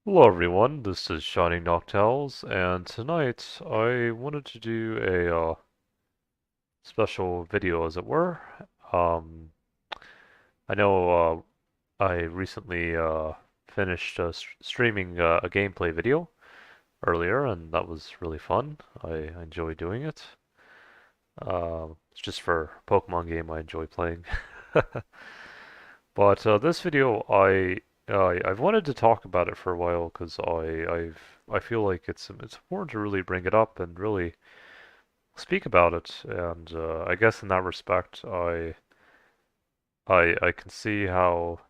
Hello everyone, this is Shining Noctales, and tonight I wanted to do a special video, as it were. Um, I know I recently finished streaming a gameplay video earlier, and that was really fun. I enjoy doing it. It's just for a Pokemon game I enjoy playing. But this video, I've wanted to talk about it for a while because I feel like it's important to really bring it up and really speak about it. And I guess in that respect, I can see how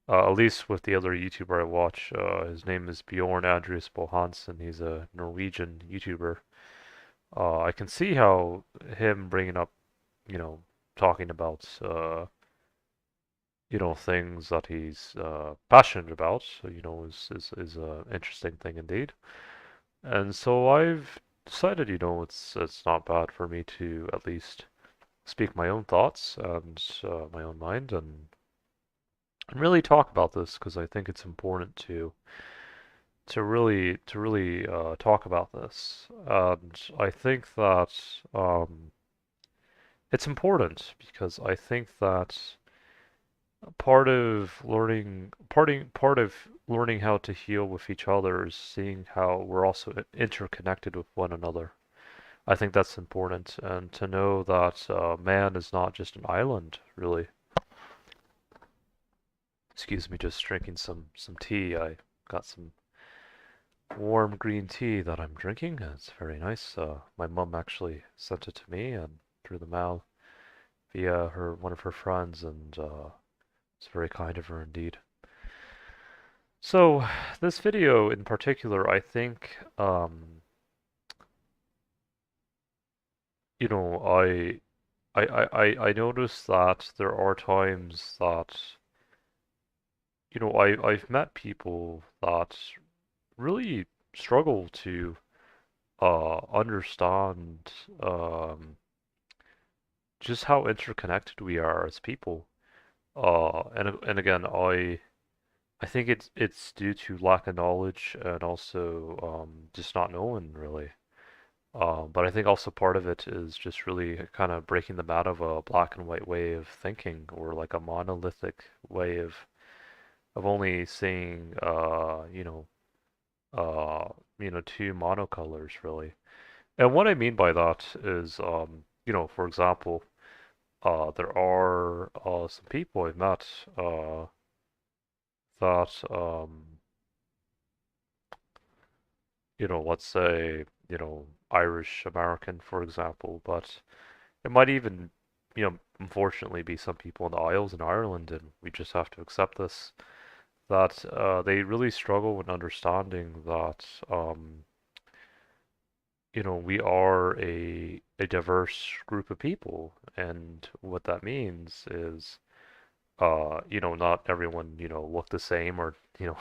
at least with the other YouTuber I watch, his name is Bjorn Andreas Bohansen. He's a Norwegian YouTuber. I can see how him bringing up, you know, talking about things that he's passionate about, is a interesting thing indeed. And so I've decided, it's not bad for me to at least speak my own thoughts and my own mind and really talk about this because I think it's important to really talk about this. And I think that it's important because I think that part of learning how to heal with each other is seeing how we're also interconnected with one another. I think that's important, and to know that man is not just an island, really. Excuse me, just drinking some tea. I got some warm green tea that I'm drinking. It's very nice. My mum actually sent it to me and through the mail via her one of her friends, and it's very kind of her indeed. So, this video in particular, I think, you know, I noticed that there are times that, I've met people that really struggle to understand just how interconnected we are as people. And again, I think it's due to lack of knowledge and also just not knowing really. But I think also part of it is just really kind of breaking them out of a black and white way of thinking or like a monolithic way of only seeing two monocolors really. And what I mean by that is for example, there are some people I've met that let's say, Irish American, for example, but it might even, unfortunately be some people in the Isles in Ireland, and we just have to accept this, that they really struggle with understanding that, we are a diverse group of people, and what that means is, not everyone, looked the same, or,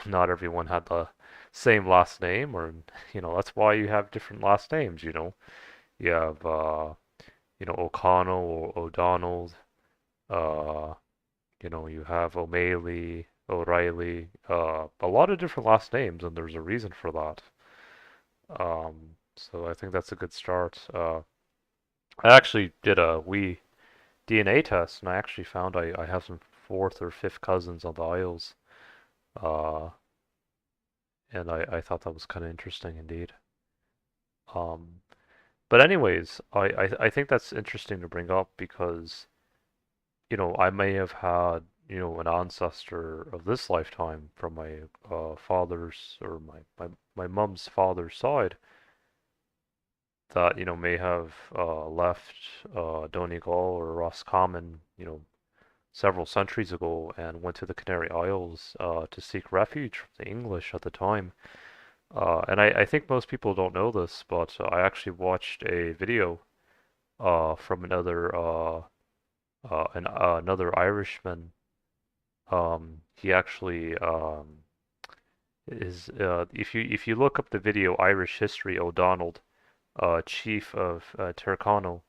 not everyone had the same last name, or, that's why you have different last names, You have, O'Connell or O'Donnell, uh, you have O'Malley, O'Reilly, a lot of different last names, and there's a reason for that. So I think that's a good start. I actually did a wee DNA test, and I actually found I have some fourth or fifth cousins on the Isles, uh, and I thought that was kind of interesting indeed. Um, but anyways, I think that's interesting to bring up because, I may have had, an ancestor of this lifetime from my father's or my mom's father's side that, may have left Donegal or Roscommon, several centuries ago and went to the Canary Isles to seek refuge from the English at the time. And I think most people don't know this, but I actually watched a video from another Irishman. He actually is if you look up the video Irish History O'Donnell, chief of Tyrconnell,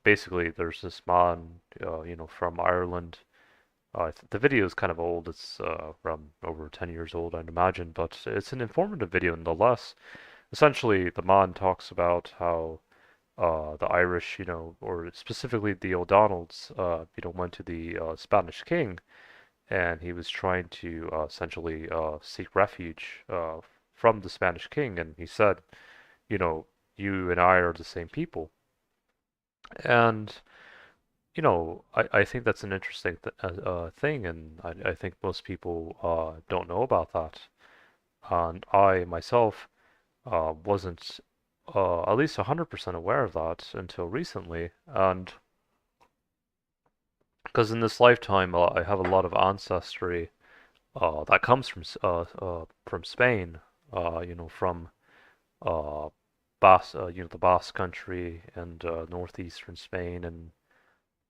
basically there's this man from Ireland The video is kind of old. It's around over 10 years old, I'd imagine, but it's an informative video nonetheless. Essentially, the man talks about how the Irish, or specifically the O'Donnells, went to the Spanish king, and he was trying to essentially seek refuge from the Spanish king, and he said, you know, you and I are the same people. And, I think that's an interesting thing, and I think most people don't know about that. And I myself wasn't at least 100% aware of that until recently. And because in this lifetime, I have a lot of ancestry that comes from Spain, from uh, the Basque Country and northeastern Spain and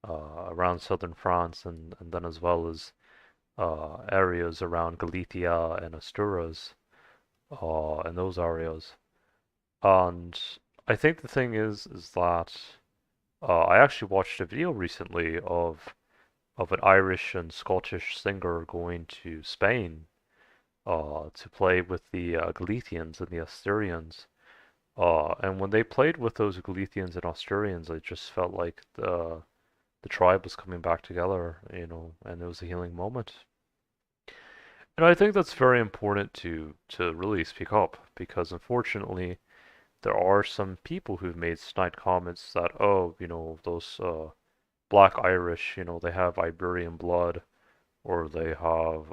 around southern France, and then as well as areas around Galicia and Asturias, and those areas. And I think the thing is that I actually watched a video recently of an Irish and Scottish singer going to Spain to play with the Galicians and the Asturians. And when they played with those Galicians and Asturians, I just felt like the tribe was coming back together, and it was a healing moment. And I think that's very important to really speak up because unfortunately there are some people who've made snide comments that, oh, those Black Irish, they have Iberian blood, or they have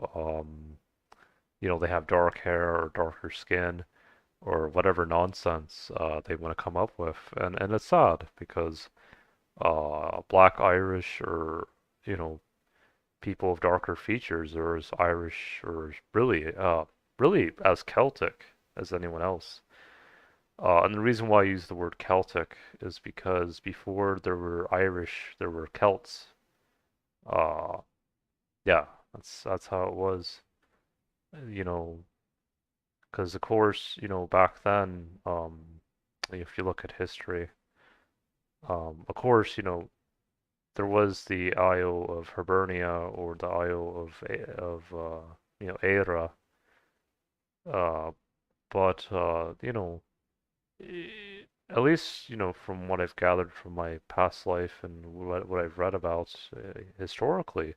dark hair or darker skin, or whatever nonsense they want to come up with, and it's sad because Black Irish or you know people of darker features are as Irish or really as Celtic as anyone else. And the reason why I use the word Celtic is because before there were Irish, there were Celts. Uh, yeah, that's how it was. You know, because of course, back then, if you look at history, of course, there was the Isle of Hibernia or the Isle of Eire, uh, but at least from what I've gathered from my past life and what I've read about historically,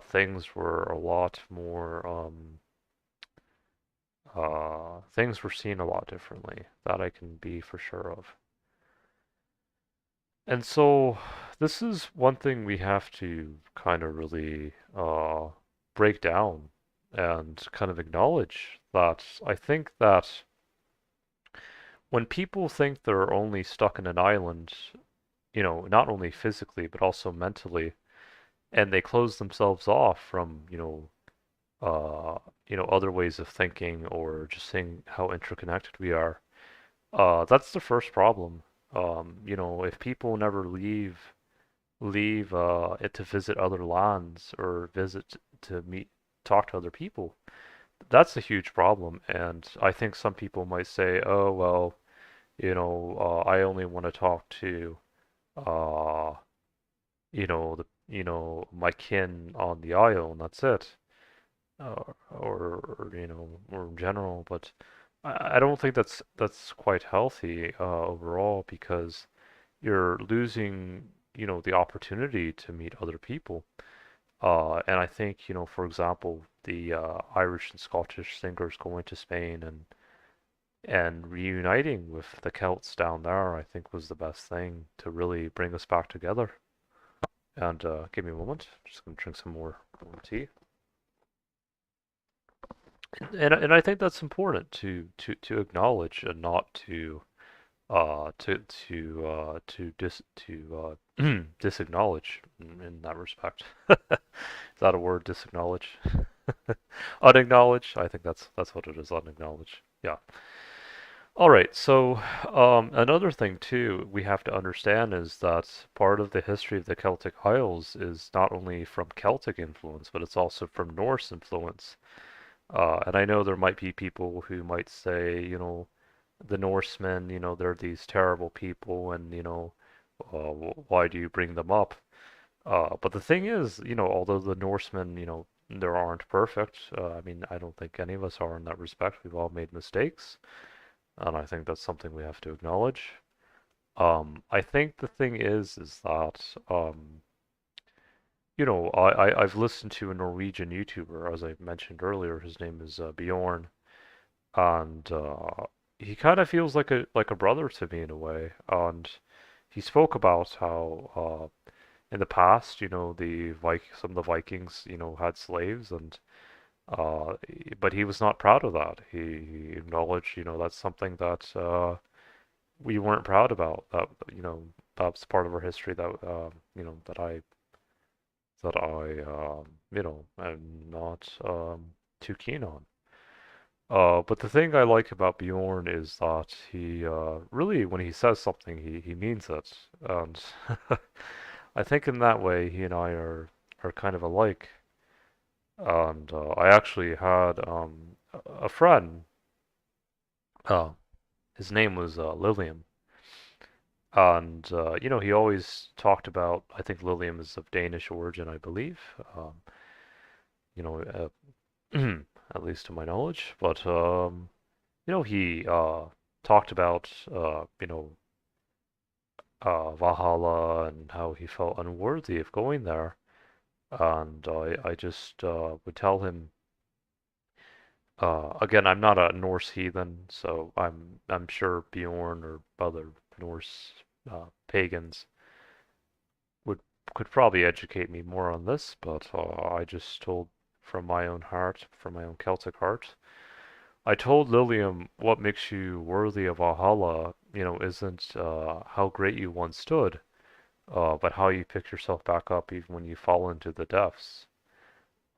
things were a lot more things were seen a lot differently. That I can be for sure of. And so this is one thing we have to kind of really break down and kind of acknowledge that I think that when people think they're only stuck in an island, not only physically but also mentally, and they close themselves off from, other ways of thinking or just seeing how interconnected we are, that's the first problem. If people never leave it to visit other lands or visit to talk to other people, that's a huge problem. And I think some people might say, oh, well, I only want to talk to, uh, my kin on the isle, and that's it. Or in general, but I don't think that's quite healthy overall because you're losing, the opportunity to meet other people. And I think, for example, the Irish and Scottish singers going to Spain and reuniting with the Celts down there, I think was the best thing to really bring us back together. And give me a moment, just gonna drink some more tea. And I think that's important to acknowledge and not to disacknowledge in that respect. Is that a word, disacknowledge? Unacknowledge? I think that's what it is, unacknowledge. Yeah. All right, so another thing too we have to understand is that part of the history of the Celtic Isles is not only from Celtic influence, but it's also from Norse influence. And I know there might be people who might say, the Norsemen, they're these terrible people, and why do you bring them up? But the thing is, although the Norsemen, there aren't perfect. I mean, I don't think any of us are in that respect. We've all made mistakes, and I think that's something we have to acknowledge. I think the thing is that, I've listened to a Norwegian YouTuber, as I mentioned earlier. His name is Bjorn, and he kind of feels like a brother to me in a way. And he spoke about how in the past, some of the Vikings, had slaves, and but he was not proud of that. He acknowledged, that's something that we weren't proud about. That's part of our history that that I am not too keen on. But the thing I like about Bjorn is that he really, when he says something, he means it, and I think in that way, he and I are kind of alike. And I actually had a friend. Uh, his name was Lilium, and he always talked about. I think Lilium is of Danish origin, I believe. You know, at least to my knowledge. But he talked about Valhalla and how he felt unworthy of going there. And I just would tell him, again, I'm not a Norse heathen, so I'm sure Bjorn or other Norse pagans would could probably educate me more on this, but I just told from my own heart, from my own Celtic heart. I told Lilium what makes you worthy of Valhalla, isn't how great you once stood, but how you pick yourself back up even when you fall into the depths.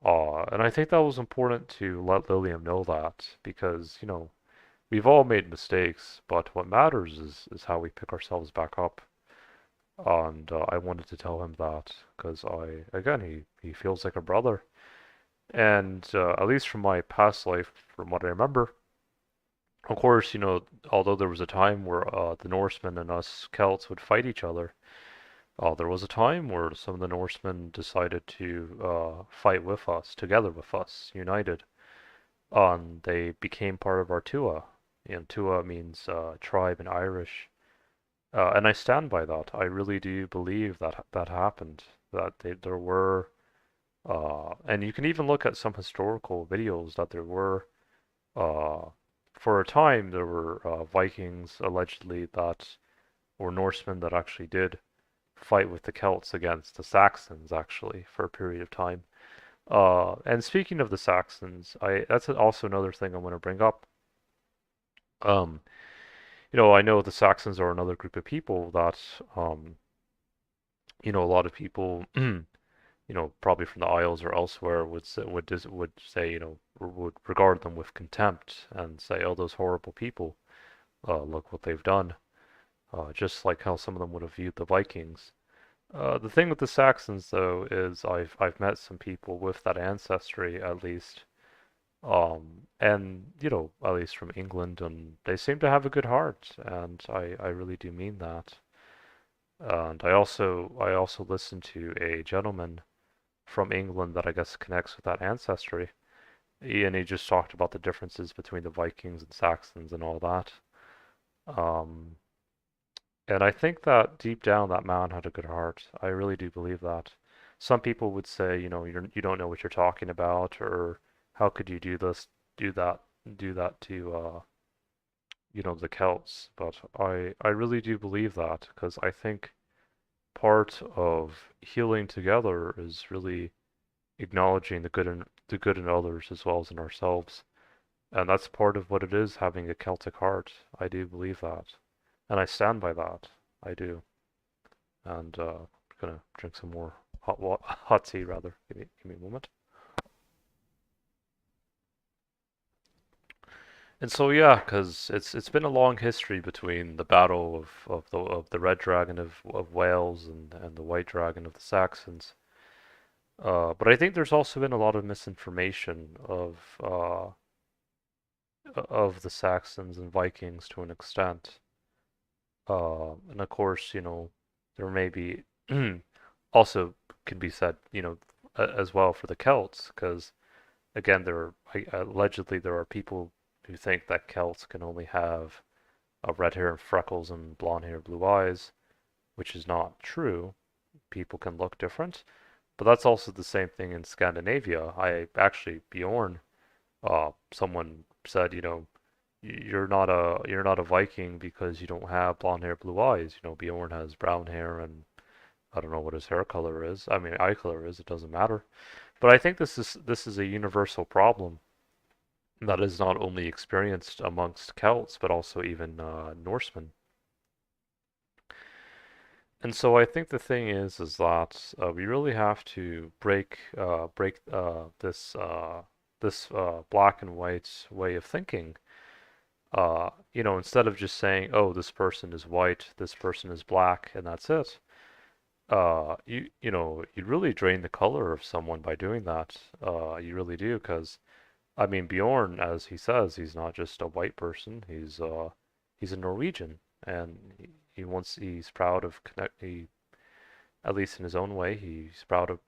And I think that was important to let Lilium know that because, we've all made mistakes, but what matters is how we pick ourselves back up. And I wanted to tell him that because again, he feels like a brother. And at least from my past life, from what I remember, of course, although there was a time where the Norsemen and us Celts would fight each other, there was a time where some of the Norsemen decided to fight with us, together with us, united. And they became part of our Tua. And Tua means tribe in Irish. And I stand by that. I really do believe that that happened. There were, and you can even look at some historical videos that there were, uh, for a time, there were Vikings allegedly that or Norsemen that actually did fight with the Celts against the Saxons actually for a period of time. And speaking of the Saxons, that's also another thing I want to bring up. Um, I know the Saxons are another group of people that, a lot of people, probably from the Isles or elsewhere would say, would regard them with contempt and say, "Oh, those horrible people, look what they've done." Just like how some of them would have viewed the Vikings. The thing with the Saxons, though, is I've met some people with that ancestry at least, and at least from England, and they seem to have a good heart, and I really do mean that. And I also listened to a gentleman from England that I guess connects with that ancestry, and he just talked about the differences between the Vikings and Saxons and all that. Um, And I think that deep down that man had a good heart. I really do believe that. Some people would say, you don't know what you're talking about, or how could you do this, do that, do that to, the Celts. But I really do believe that because I think part of healing together is really acknowledging the good in others as well as in ourselves. And that's part of what it is having a Celtic heart. I do believe that. And I stand by that. I do. And I'm gonna drink some more hot tea rather. Give me a moment. And so yeah, because it's been a long history between the battle of the red dragon of Wales and the white dragon of the Saxons. But I think there's also been a lot of misinformation of the Saxons and Vikings to an extent. And of course, there may be also can be said, as well for the Celts, because again, allegedly there are people who think that Celts can only have red hair and freckles and blonde hair, blue eyes, which is not true. People can look different, but that's also the same thing in Scandinavia. I actually Bjorn, someone said, you're not a Viking because you don't have blonde hair, blue eyes. Bjorn has brown hair and I don't know what his hair color is. I mean, eye color is. It doesn't matter. But I think this is a universal problem that is not only experienced amongst Celts but also even Norsemen. And so I think the thing is that we really have to break this black and white way of thinking. Instead of just saying, "Oh, this person is white, this person is black, and that's it." You really drain the color of someone by doing that. You really do, because I mean Bjorn, as he says, he's not just a white person. He's a Norwegian, and he's proud of at least in his own way, he's proud of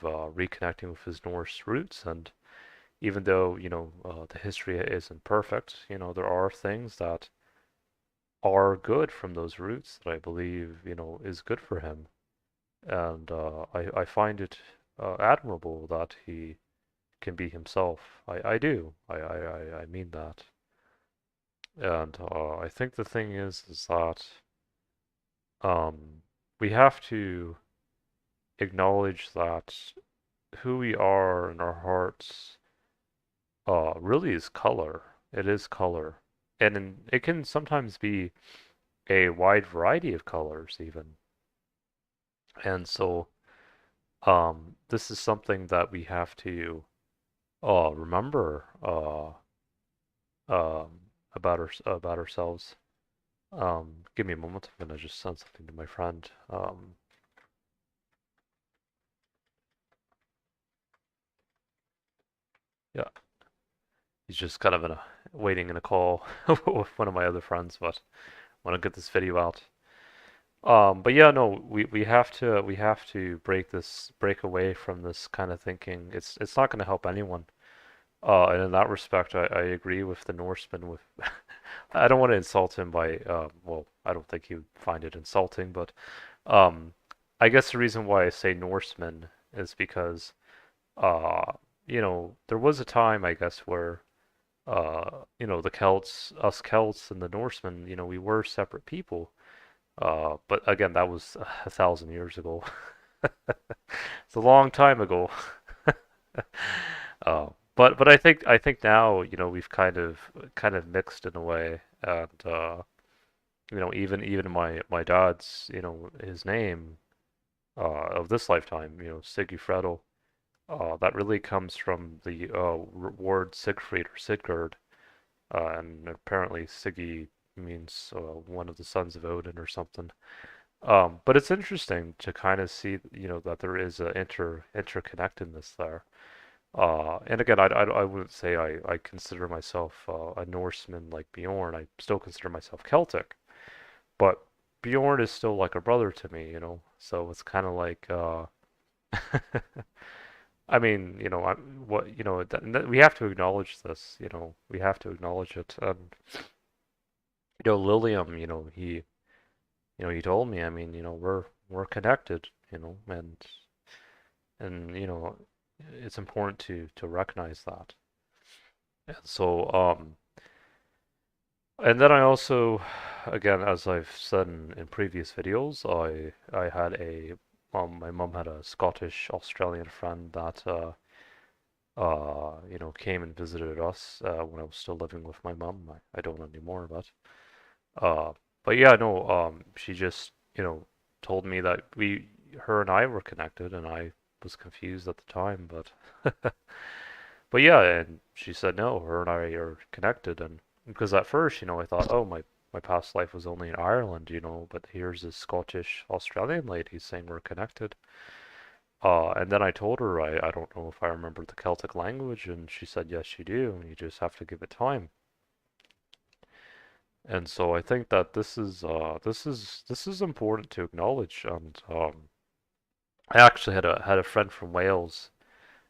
reconnecting with his Norse roots. And even though the history isn't perfect, there are things that are good from those roots that I believe is good for him. And I find it admirable that he can be himself. I do. I mean that. And I think the thing is that um, we have to acknowledge that who we are in our hearts really is color. It is color. It can sometimes be a wide variety of colors even. And so this is something that we have to remember about ourselves. Give me a moment. I'm gonna just send something to my friend. Yeah, he's just kind of waiting in a call with one of my other friends, but I want to get this video out. But yeah, no, we have to break away from this kind of thinking. It's not going to help anyone. And in that respect, I agree with the Norseman. I don't want to insult him by, well, I don't think he would find it insulting, but um, I guess the reason why I say Norseman is because, uh, there was a time, I guess, where, the us Celts and the Norsemen, we were separate people. But again, that was 1,000 years ago. It's a long time ago. But I think now, we've kind of mixed in a way, and even my dad's, his name of this lifetime, Sigifredo, that really comes from the word Siegfried or Sigurd, and apparently Siggy means one of the sons of Odin or something. But it's interesting to kind of see, that there is a interconnectedness there. And again, I wouldn't say I consider myself a Norseman like Bjorn. I still consider myself Celtic, but Bjorn is still like a brother to me. So it's kind of like, I mean, what, we have to acknowledge this. We have to acknowledge it. And Lilium, he told me, I mean, we're connected, and it's important to recognize that. And so, and then I also, again, as I've said in previous videos, I had my mom had a Scottish Australian friend that came and visited us when I was still living with my mom. I don't anymore, uh, but yeah, no, she just told me that her and I were connected, and I was confused at the time, but yeah, and she said no, her and I are connected, and because at first, I thought, oh, my past life was only in Ireland, but here's this Scottish Australian lady saying we're connected. And then I told her I don't know if I remember the Celtic language, and she said yes, you do, and you just have to give it time. And so I think that this is important to acknowledge, and I actually had a friend from Wales,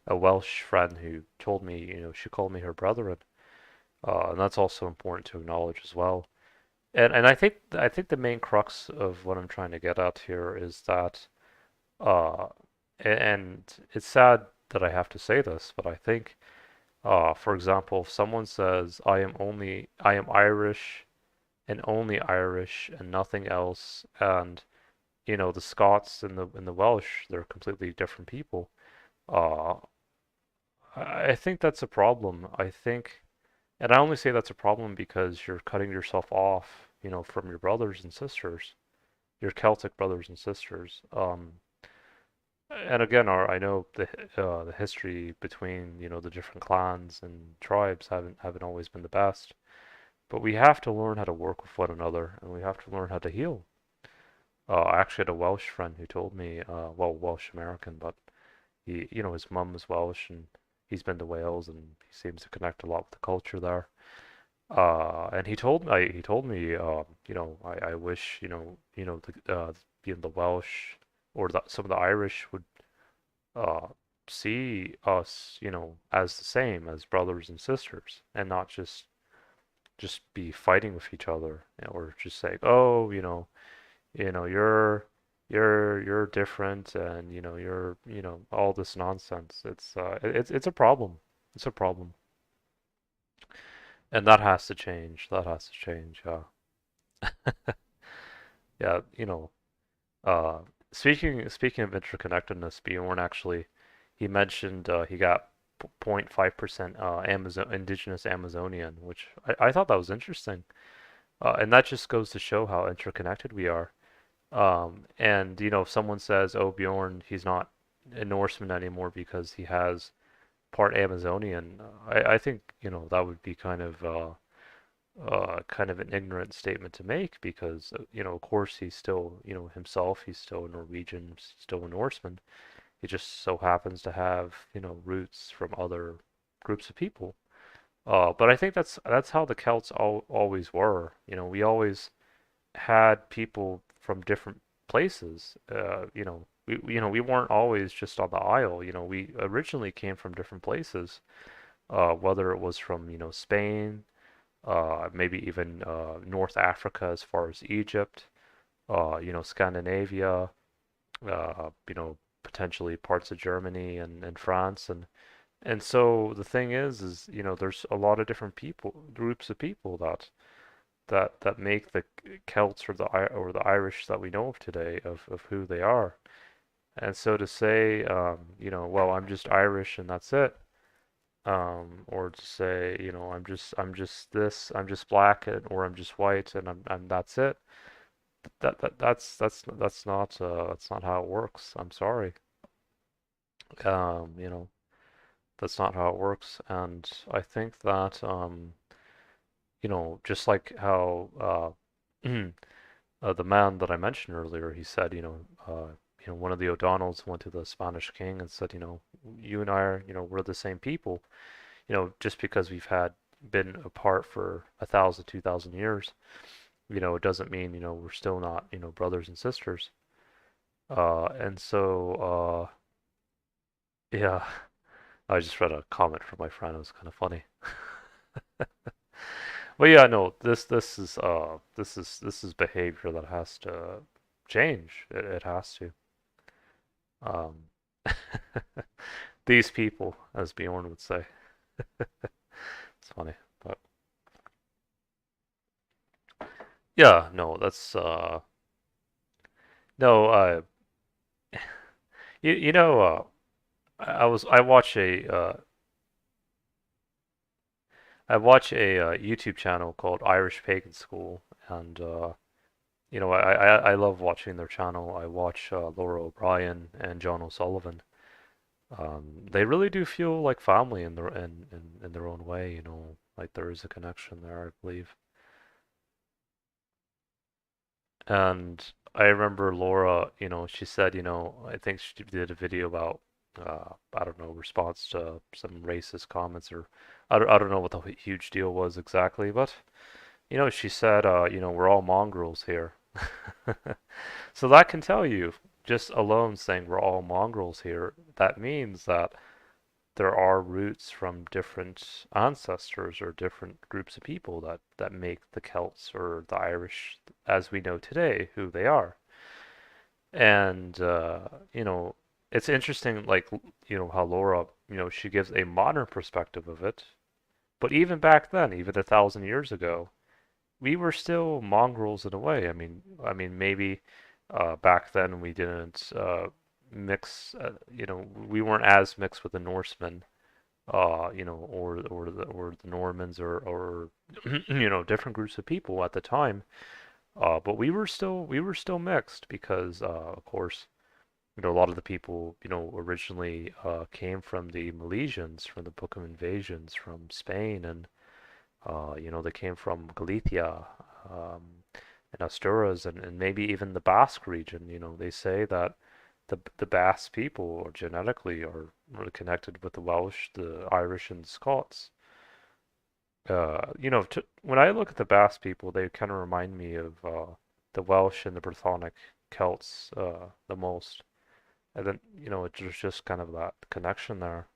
a Welsh friend who told me, she called me her brother, and that's also important to acknowledge as well. And I think the main crux of what I'm trying to get at here is that, uh, and it's sad that I have to say this, but I think, for example, if someone says, I am Irish and only Irish and nothing else, and the Scots and the Welsh, they're completely different people. Uh, I think that's a problem. I think, and I only say that's a problem because you're cutting yourself off, from your brothers and sisters, your Celtic brothers and sisters. And again, I know the history between, the different clans and tribes haven't always been the best, but we have to learn how to work with one another, and we have to learn how to heal. I actually had a Welsh friend who told me, well, Welsh American, but his mum was Welsh, and he's been to Wales, and he seems to connect a lot with the culture there. And he told me, I wish, the Welsh or some of the Irish would uh, see us, as the same as brothers and sisters, and not just be fighting with each other, or just say, oh, you're different, and you're all this nonsense. It's a problem. It's a problem, and that has to change. That has to change. Yeah, uh, speaking of interconnectedness, Bjorn actually he mentioned he got 0.5% Amazon indigenous Amazonian, which I thought that was interesting, and that just goes to show how interconnected we are. And if someone says, "Oh, Bjorn, he's not a Norseman anymore because he has part Amazonian," I think that would be kind of an ignorant statement to make because of course he's still himself, he's still a Norwegian, still a Norseman. He just so happens to have roots from other groups of people. But I think that's how the Celts always were. We always had people from different places. We weren't always just on the Isle. We originally came from different places. Whether it was from Spain, maybe even North Africa as far as Egypt, Scandinavia, potentially parts of Germany and France, and so the thing is there's a lot of different groups of people that make the Celts or the Irish that we know of today of who they are. And so to say, well, I'm just Irish and that's it, or to say, I'm just this, I'm just black, or I'm just white, and I'm that's it. That's not how it works. I'm sorry. Um, you know, that's not how it works, and I think that just like how the man that I mentioned earlier, he said, one of the O'Donnells went to the Spanish king and said, you and I are, we're the same people. Just because we've had been apart for 1,000, 2,000 years, it doesn't mean, we're still not, brothers and sisters. And so, yeah, I just read a comment from my friend. It was kind of funny. But yeah, no, this is behavior that has to change. It has to. Um, these people, as Bjorn would say. It's funny, but yeah, no, that's no, you know, I watch a YouTube channel called Irish Pagan School, and I love watching their channel. I watch Laura O'Brien and John O'Sullivan. They really do feel like family in their own way, like there is a connection there, I believe. And I remember Laura, she said, I think she did a video about, I don't know, response to some racist comments, or I don't know what the huge deal was exactly, but, she said, we're all mongrels here. So that can tell you. just alone saying we're all mongrels here, that means that there are roots from different ancestors or different groups of people that make the Celts or the Irish as we know today who they are. And you know, it's interesting, like how Laura, she gives a modern perspective of it. But even back then, even 1,000 years ago, we were still mongrels in a way. I mean, maybe back then we didn't mix. We weren't as mixed with the Norsemen, or the Normans or different groups of people at the time. But we were still mixed because, of course, a lot of the people, originally came from the Milesians, from the Book of Invasions, from Spain, and they came from Galicia, and Asturias, and maybe even the Basque region. They say that the Basque people genetically are really connected with the Welsh, the Irish, and the Scots. When I look at the Basque people, they kind of remind me of the Welsh and the Brythonic Celts the most. And then, there's just kind of that connection there.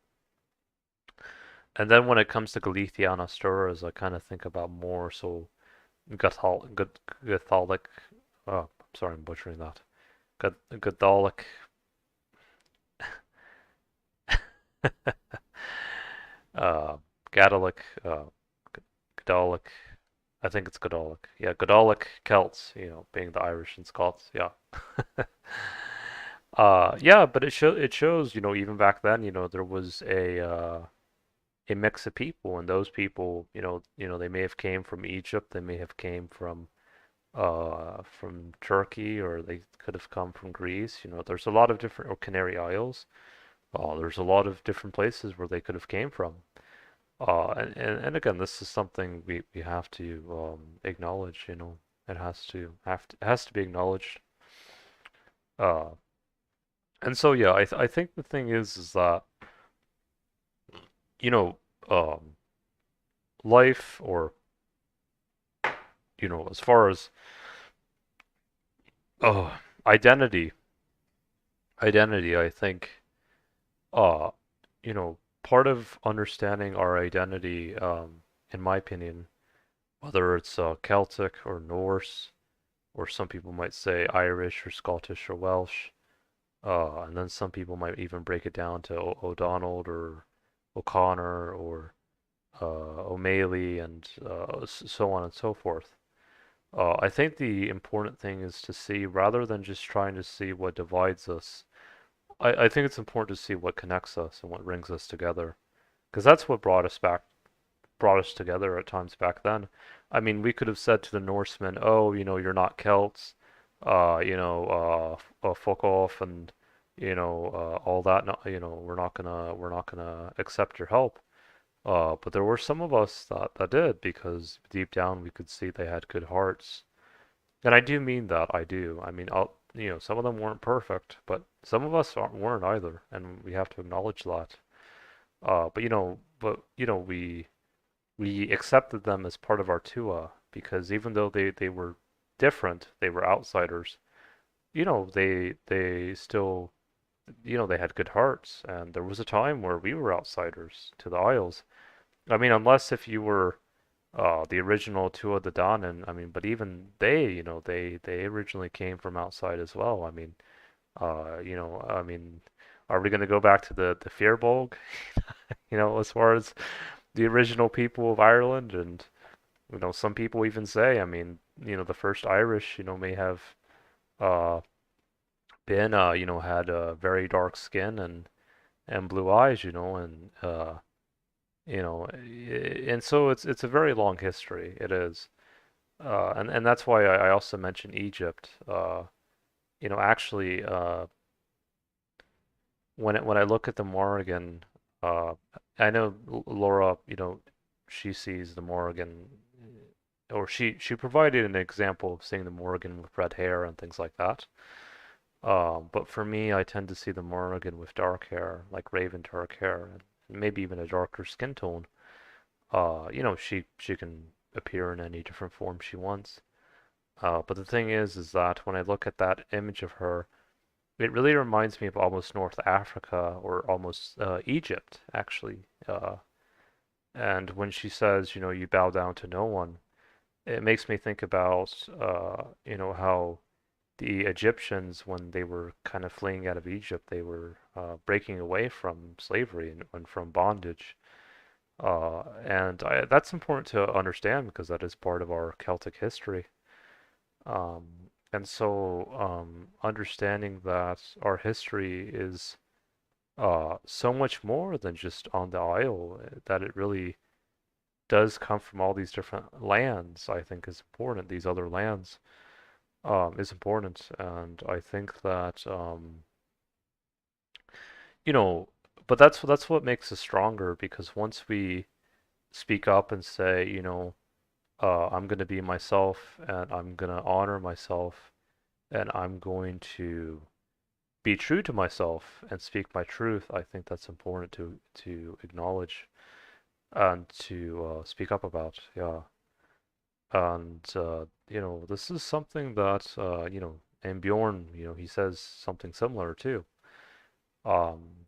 And then when it comes to Galicia and Asturias, I kind of think about more so Catholic. Oh, I'm sorry, I'm butchering that. Catholic. uh, Catholic. Catholic. I think it's Catholic. Yeah, Catholic Celts. Being the Irish and Scots. Yeah. Yeah, but it shows. Even back then, there was a mix of people, and those people, they may have came from Egypt, they may have came from Turkey, or they could have come from Greece. There's a lot of different, or Canary Isles. There's a lot of different places where they could have came from. And again, this is something we have to acknowledge. It has to be acknowledged. Uh, and so yeah, I think the thing is that you know um, life, or as far as uh, identity, I think, uh, part of understanding our identity, in my opinion, whether it's Celtic or Norse, or some people might say Irish or Scottish or Welsh, and then some people might even break it down to O'Donnell or O'Connor or O'Malley, and so on and so forth. I think the important thing is to see, rather than just trying to see what divides us, I think it's important to see what connects us and what brings us together. Because that's what brought us together at times back then. I mean, we could have said to the Norsemen, "Oh, you're not Celts, fuck off," and all that. No, we're not gonna accept your help. But there were some of us that did, because deep down we could see they had good hearts. And I do mean that. I do. I mean, some of them weren't perfect, but some of us weren't either, and we have to acknowledge that. We accepted them as part of our Tua, because even though they were different, they were outsiders. They still, they had good hearts, and there was a time where we were outsiders to the Isles. I mean, unless if you were the original Tua de Danann, I mean, but even they, they originally came from outside as well. I mean, are we going to go back to the Firbolg, as far as the original people of Ireland? And some people even say, I mean, the first Irish, may have uh, been, had very dark skin and blue eyes, and so it's a very long history. It is. And that's why I also mentioned Egypt. Actually, when I look at the Morrigan, uh, I know Laura, she sees the Morrigan, or she provided an example of seeing the Morrigan with red hair and things like that. But for me, I tend to see the Morrigan with dark hair, like raven dark hair, and maybe even a darker skin tone. She can appear in any different form she wants. But the thing is that when I look at that image of her, it really reminds me of almost North Africa or almost Egypt, actually. And when she says, you bow down to no one, it makes me think about, how the Egyptians, when they were kind of fleeing out of Egypt, they were breaking away from slavery and from bondage. That's important to understand because that is part of our Celtic history. Understanding that our history is so much more than just on the Isle, that it really does come from all these different lands, I think is important. These other lands is important, and I think that you know, but that's what makes us stronger because once we speak up and say, I'm going to be myself and I'm going to honor myself and I'm going to be true to myself and speak my truth, I think that's important to acknowledge and to speak up about. Yeah. And this is something that and Bjorn, he says something similar too. Um,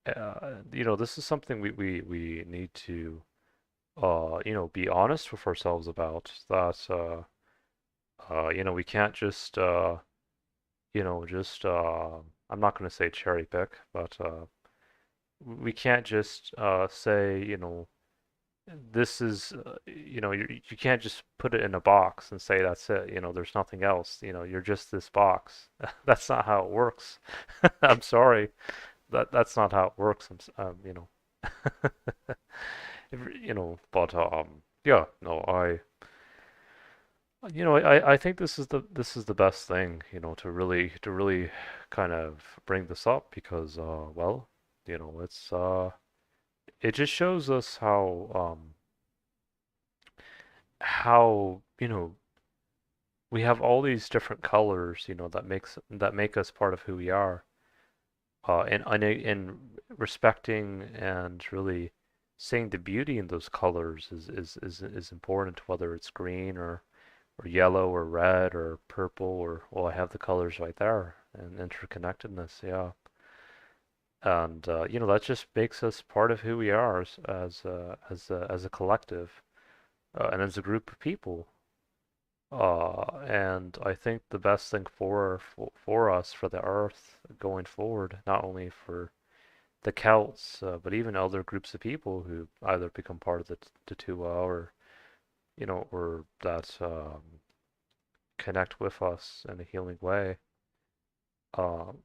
this is something we need to be honest with ourselves about. That we can't just just I'm not going to say cherry pick, but we can't just say this is you can't just put it in a box and say that's it. There's nothing else. You're just this box. That's not how it works. I'm sorry. That's not how it works. But yeah, no, I think this is the best thing, to really kind of bring this up because well, it just shows us how we have all these different colors, that make us part of who we are. And respecting and really seeing the beauty in those colors is important, whether it's green or yellow or red or purple or well, I have the colors right there and interconnectedness, yeah. And that just makes us part of who we are as a collective and as a group of people. And I think the best thing for us, for the Earth going forward, not only for the Celts, but even other groups of people who either become part of the Tuatha or that connect with us in a healing way.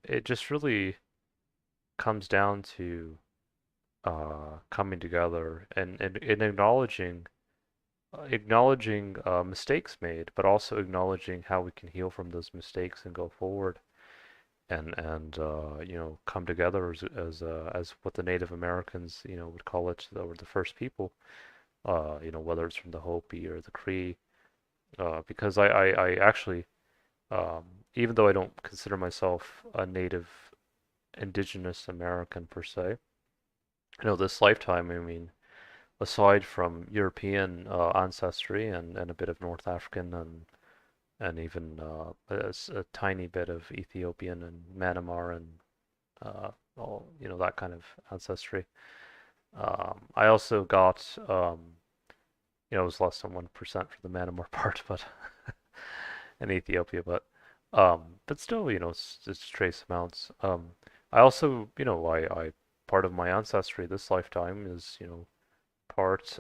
It just really comes down to coming together and acknowledging mistakes made, but also acknowledging how we can heal from those mistakes and go forward and come together as what the Native Americans would call it, or the first people, whether it's from the Hopi or the Cree, because I actually um, even though I don't consider myself a Native Indigenous American per se, this lifetime, I mean, aside from European ancestry and a bit of North African and even a tiny bit of Ethiopian and Myanmar and all that kind of ancestry. I also got it was less than 1% for the Myanmar part, but in Ethiopia, but still, it's trace amounts. I also, I part of my ancestry this lifetime is, part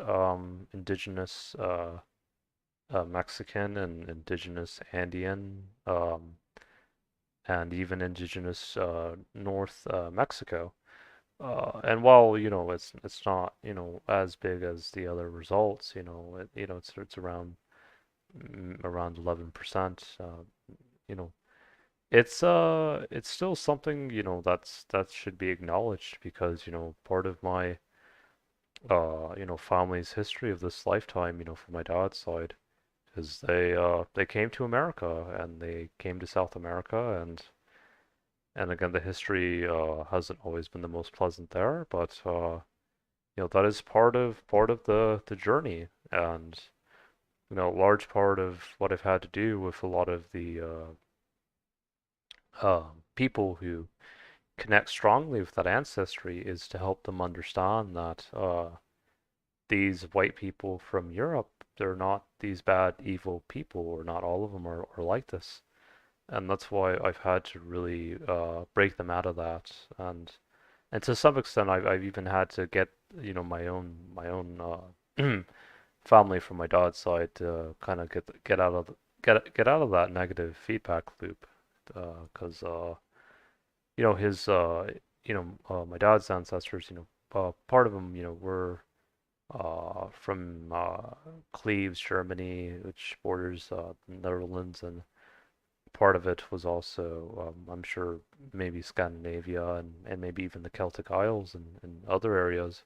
indigenous Mexican and indigenous Andean, and even indigenous North Mexico. And while it's not as big as the other results, it's around 11%. You know, it's still something that should be acknowledged because part of my family's history of this lifetime, from my dad's side, is they came to America and they came to South America and again the history hasn't always been the most pleasant there, but that is part of the journey and a large part of what I've had to do with a lot of the people who connect strongly with that ancestry is to help them understand that these white people from Europe, they're not these bad, evil people, or not all of them are like this. And that's why I've had to really break them out of that. And to some extent, I've even had to get, my own family from my dad's side to kind of get out of that negative feedback loop, because his my dad's ancestors, part of them, were from Cleves, Germany, which borders the Netherlands, and part of it was also, I'm sure, maybe Scandinavia and maybe even the Celtic Isles and other areas.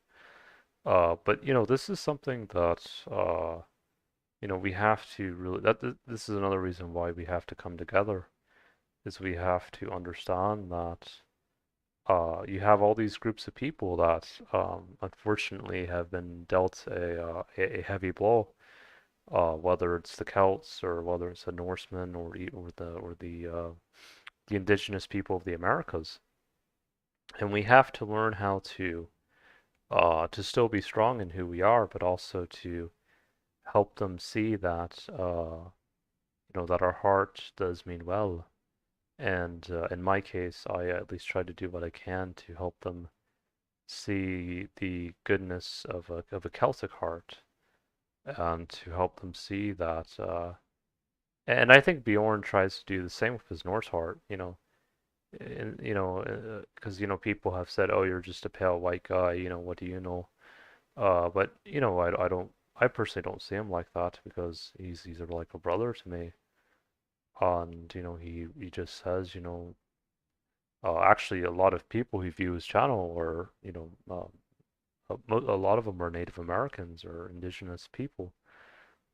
But this is something that we have to really, this is another reason why we have to come together, is we have to understand that you have all these groups of people that unfortunately have been dealt a heavy blow, whether it's the Celts or whether it's the Norsemen or the indigenous people of the Americas. And we have to learn how to still be strong in who we are, but also to help them see that that our heart does mean well. And in my case, I at least try to do what I can to help them see the goodness of a Celtic heart, and to help them see that. And I think Bjorn tries to do the same with his Norse heart. And, because people have said, "Oh, you're just a pale white guy. What do you know?" But I don't. I personally don't see him like that, because he's like a brother to me. And he just says, actually, a lot of people who view his channel are, a lot of them are Native Americans or indigenous people.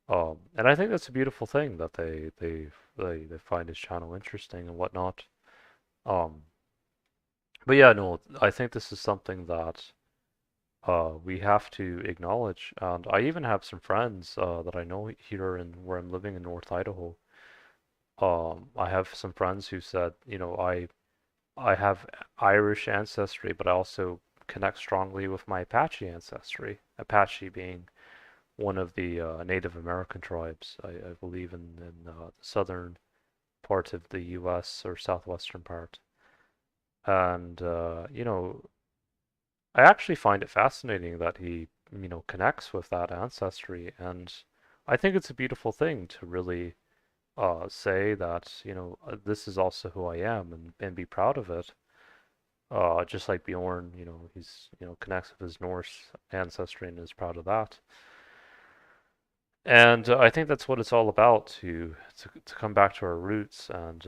And I think that's a beautiful thing that they find his channel interesting and whatnot. Um, but yeah, no, I think this is something that we have to acknowledge. And I even have some friends that I know here in where I'm living in North Idaho. I have some friends who said, I have Irish ancestry, but I also connect strongly with my Apache ancestry. Apache being one of the Native American tribes, I believe, in the southern part of the U.S. or southwestern part. And I actually find it fascinating that he, connects with that ancestry, and I think it's a beautiful thing to really say that, this is also who I am, and be proud of it. Just like Bjorn, he's, connects with his Norse ancestry and is proud of that. And I think that's what it's all about, to come back to our roots. And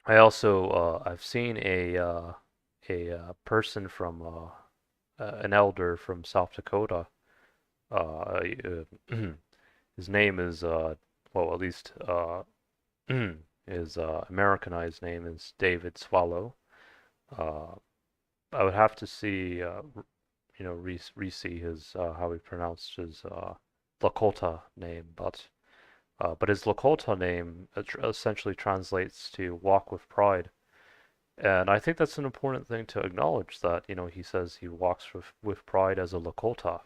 I also I've seen a person from an elder from South Dakota. His name is well, at least his Americanized name is David Swallow. Uh, I would have to see, re-see his how he pronounced his Lakota name, but his Lakota name essentially translates to walk with pride. And I think that's an important thing to acknowledge, that, he says he walks with pride as a Lakota.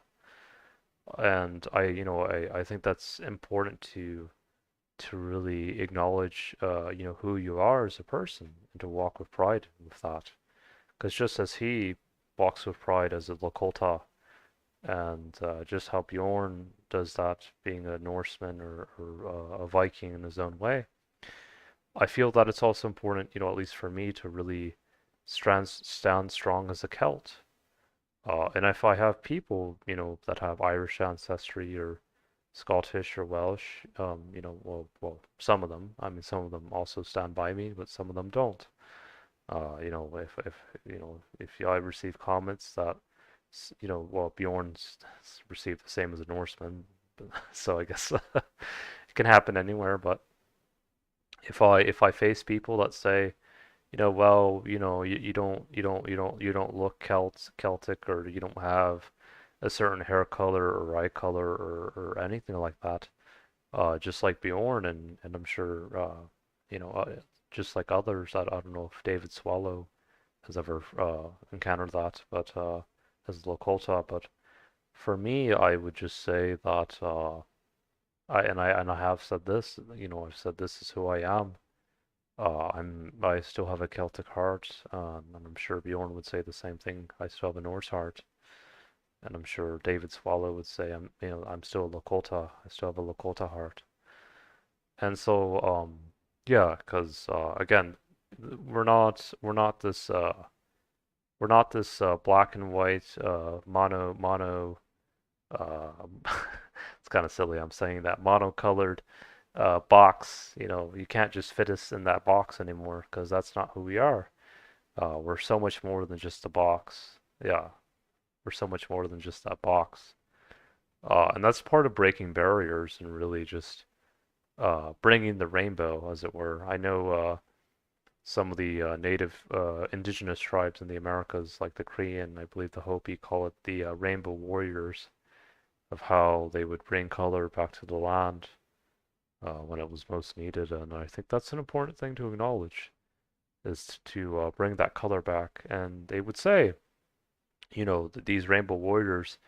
And I think that's important to really acknowledge, who you are as a person, and to walk with pride with that. Because just as he walks with pride as a Lakota, and just how Bjorn does that, being a Norseman or a Viking in his own way, I feel that it's also important, at least for me, to really stand strong as a Celt. And if I have people, that have Irish ancestry or Scottish or Welsh, well, some of them. I mean, some of them also stand by me, but some of them don't. If I receive comments that, well, Bjorn's received the same as a Norseman, so I guess it can happen anywhere. But if I face people that say, well, you don't look Celtic, or you don't have a certain hair color or eye color or anything like that, just like Bjorn, and I'm sure, just like others. I don't know if David Swallow has ever encountered that, but as Lakota. But for me, I would just say that I have said this. I've said this is who I am. I still have a Celtic heart, and I'm sure Bjorn would say the same thing. I still have a Norse heart, and I'm sure David Swallow would say I'm still a Lakota. I still have a Lakota heart. And so, yeah, because again, we're not this black and white mono. Uh, it's kind of silly I'm saying that monocolored box. You can't just fit us in that box anymore because that's not who we are. We're so much more than just a box. Yeah, we're so much more than just that box. And that's part of breaking barriers and really just bringing the rainbow, as it were. I know some of the native indigenous tribes in the Americas, like the Cree and I believe the Hopi, call it the rainbow warriors, of how they would bring color back to the land when it was most needed. And I think that's an important thing to acknowledge, is to bring that color back. And they would say, these rainbow warriors,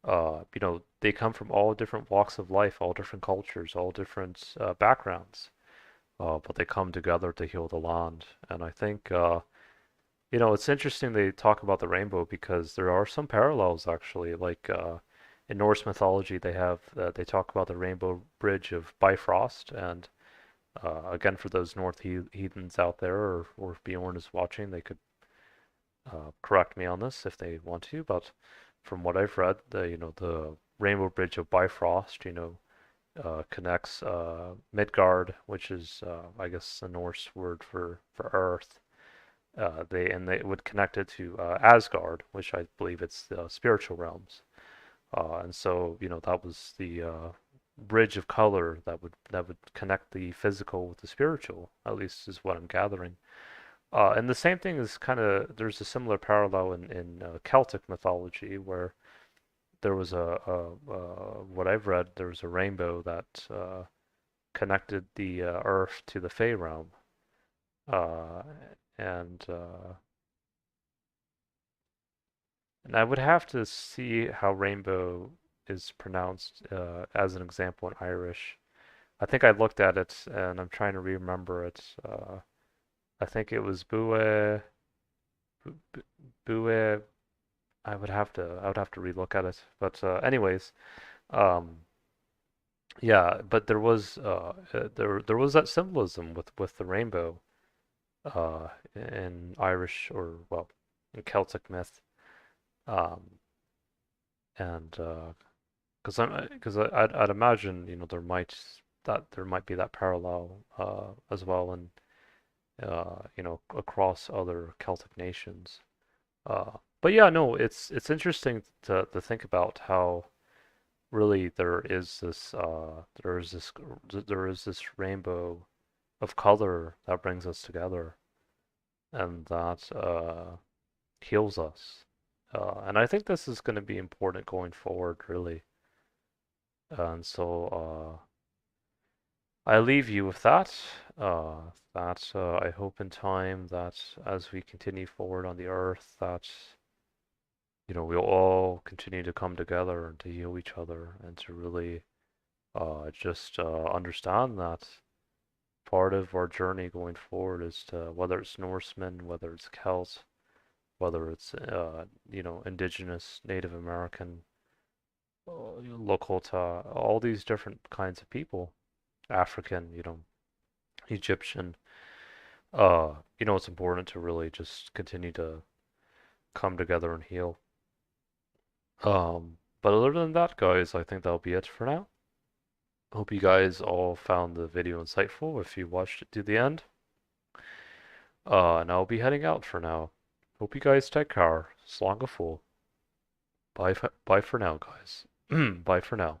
they come from all different walks of life, all different cultures, all different backgrounds, but they come together to heal the land. And I think, it's interesting they talk about the rainbow because there are some parallels actually. Like in Norse mythology, they talk about the rainbow bridge of Bifrost, and again, for those North heathens out there, or if Bjorn is watching, they could correct me on this if they want to. But from what I've read, the rainbow bridge of Bifrost, connects Midgard, which is I guess the Norse word for Earth. They would connect it to Asgard, which I believe it's the spiritual realms. And so that was the bridge of color that would connect the physical with the spiritual. At least is what I'm gathering. And the same thing is there's a similar parallel in Celtic mythology where there was what I've read, there was a rainbow that connected the earth to the Fey realm. Uh, and and I would have to see how rainbow is pronounced as an example in Irish. I think I looked at it and I'm trying to remember it. I think it was Bue, Bue. I would have to relook at it. But anyways, um, yeah. But there was that symbolism with the rainbow in Irish, or well, in Celtic myth. Um, and because I'd imagine there might be that parallel as well, and across other Celtic nations. But yeah, no, it's interesting to think about how really there is this rainbow of color that brings us together, and that heals us. And I think this is going to be important going forward, really. And so I leave you with that. I hope in time that as we continue forward on the earth, that we'll all continue to come together and to heal each other and to really just understand that part of our journey going forward is to, whether it's Norsemen, whether it's Celts, whether it's indigenous Native American, Lakota, all these different kinds of people, African, Egyptian. It's important to really just continue to come together and heal. But other than that, guys, I think that'll be it for now. Hope you guys all found the video insightful if you watched it to the end. And I'll be heading out for now. Hope you guys take care. Slanga full. Bye for now, guys. Bye for now.